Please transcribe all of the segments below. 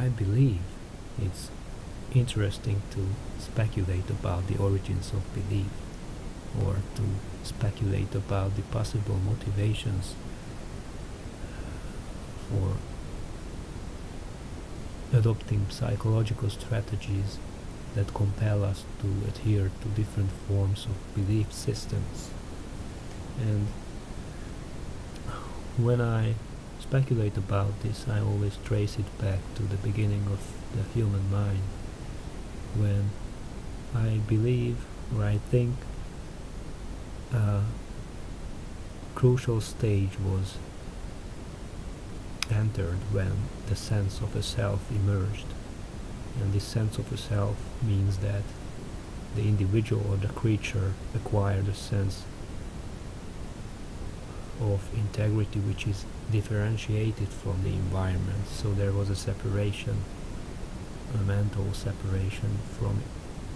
I believe it's interesting to speculate about the origins of belief, or to speculate about the possible motivations for adopting psychological strategies that compel us to adhere to different forms of belief systems. And when I speculate about this, I always trace it back to the beginning of the human mind, when I believe, or I think, a crucial stage was entered when the sense of a self emerged. And this sense of a self means that the individual or the creature acquired a sense of integrity which is differentiated from the environment. So there was a separation, a mental separation from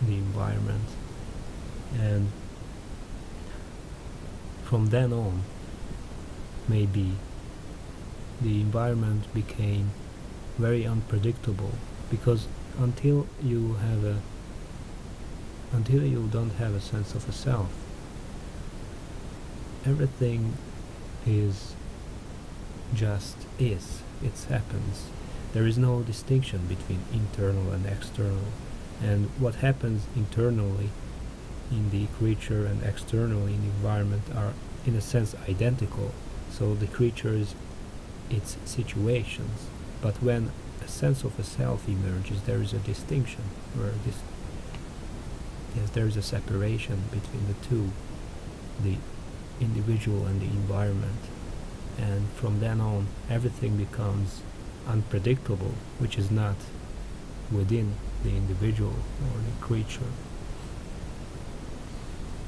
the environment. And from then on, maybe the environment became very unpredictable, because until you don't have a sense of a self, everything is just is. It happens. There is no distinction between internal and external, and what happens internally in the creature and externally in the environment are in a sense identical. So the creature is its situations, but when a sense of a self emerges, there is a distinction, where there is a separation between the two, the individual and the environment. And from then on, everything becomes unpredictable, which is not within the individual or the creature.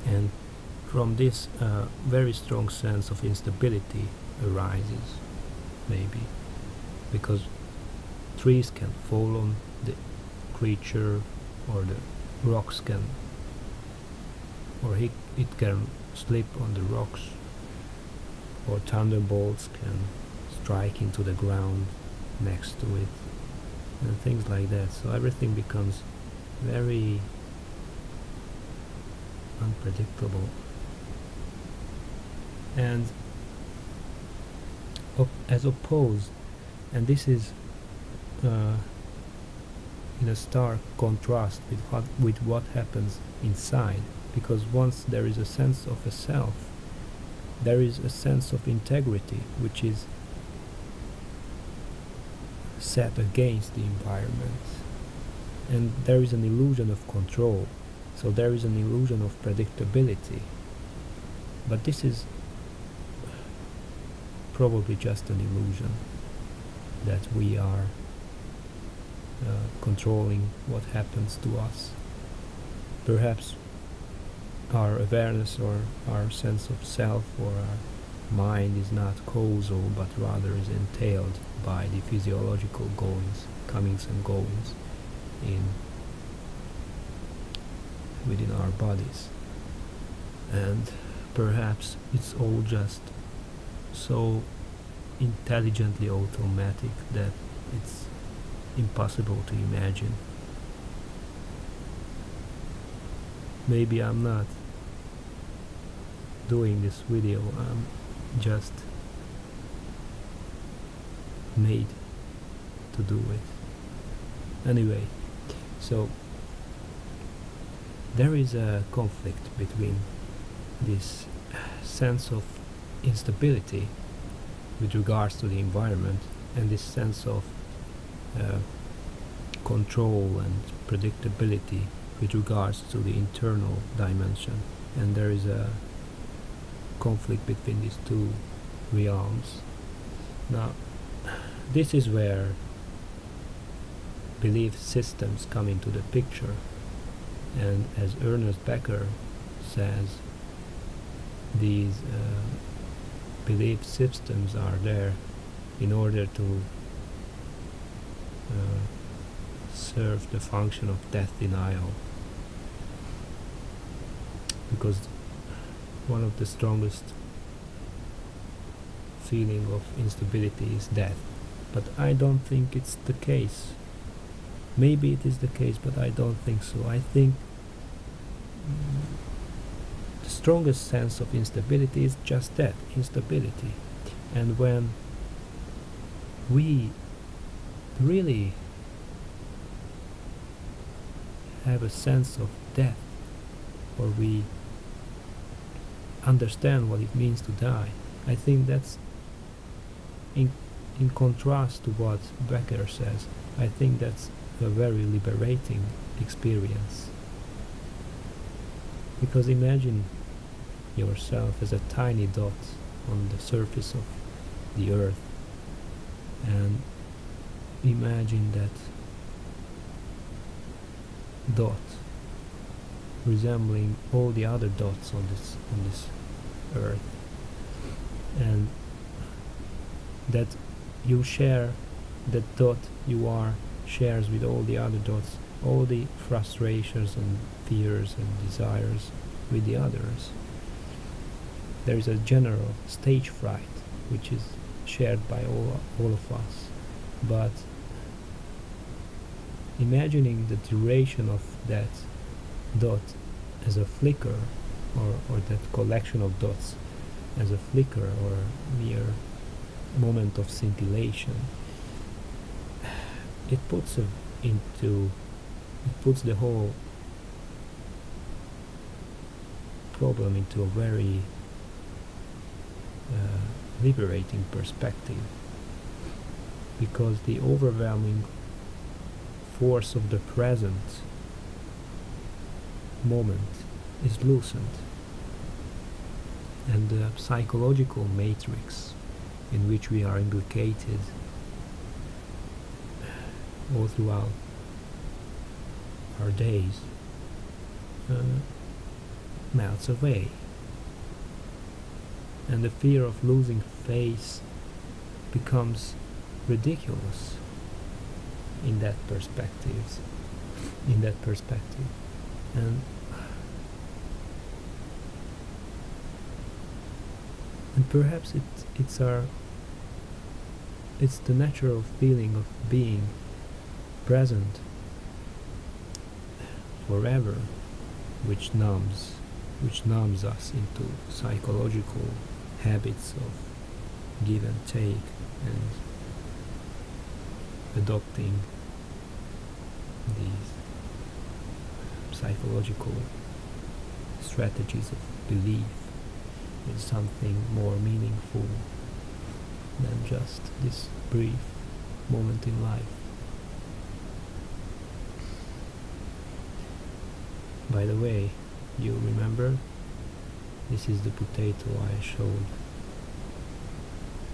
And from this very strong sense of instability arises, maybe, because trees can fall on the creature, or the rocks can, or it can slip on the rocks, or thunderbolts can strike into the ground next to it, and things like that. So everything becomes very unpredictable. And as opposed, and this is in a stark contrast with what happens inside, because once there is a sense of a self, there is a sense of integrity which is set against the environment, and there is an illusion of control, so there is an illusion of predictability. But this is probably just an illusion, that we are controlling what happens to us. Perhaps our awareness or our sense of self or our mind is not causal, but rather is entailed by the physiological comings and goings within our bodies. And perhaps it's all just so intelligently automatic that it's impossible to imagine. Maybe I'm not doing this video, I'm just made to do it. Anyway, so there is a conflict between this sense of instability with regards to the environment and this sense of control and predictability with regards to the internal dimension. And there is a conflict between these two realms. Now, this is where belief systems come into the picture, and as Becker says, these belief systems are there in order to serve the function of death denial, because one of the strongest feeling of instability is death. But I don't think it's the case Maybe it is the case, but I don't think so. I think the strongest sense of instability is just that, instability. And when we really have a sense of death, or we understand what it means to die, I think that's in contrast to what Becker says. I think that's a very liberating experience. Because imagine yourself as a tiny dot on the surface of the earth, and imagine that dot resembling all the other dots on this earth, and that you share, that dot you are shares with all the other dots all the frustrations and fears and desires with the others. There is a general stage fright which is shared by all of us, but imagining the duration of that dot as a flicker, or that collection of dots as a flicker or a mere moment of scintillation, it puts the whole problem into a very liberating perspective, because the overwhelming force of the present moment is loosened, and the psychological matrix in which we are implicated all throughout our days melts away, and the fear of losing face becomes ridiculous in that perspective. And perhaps it's the natural feeling of being present forever which numbs us into psychological habits of give and take, and adopting these psychological strategies of belief in something more meaningful than just this brief moment in life. By the way, you remember, this is the potato I showed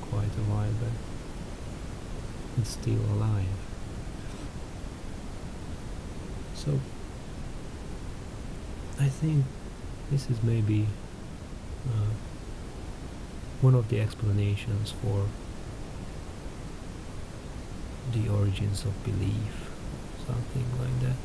quite a while back. It's still alive. So I think this is maybe one of the explanations for the origins of belief, something like that.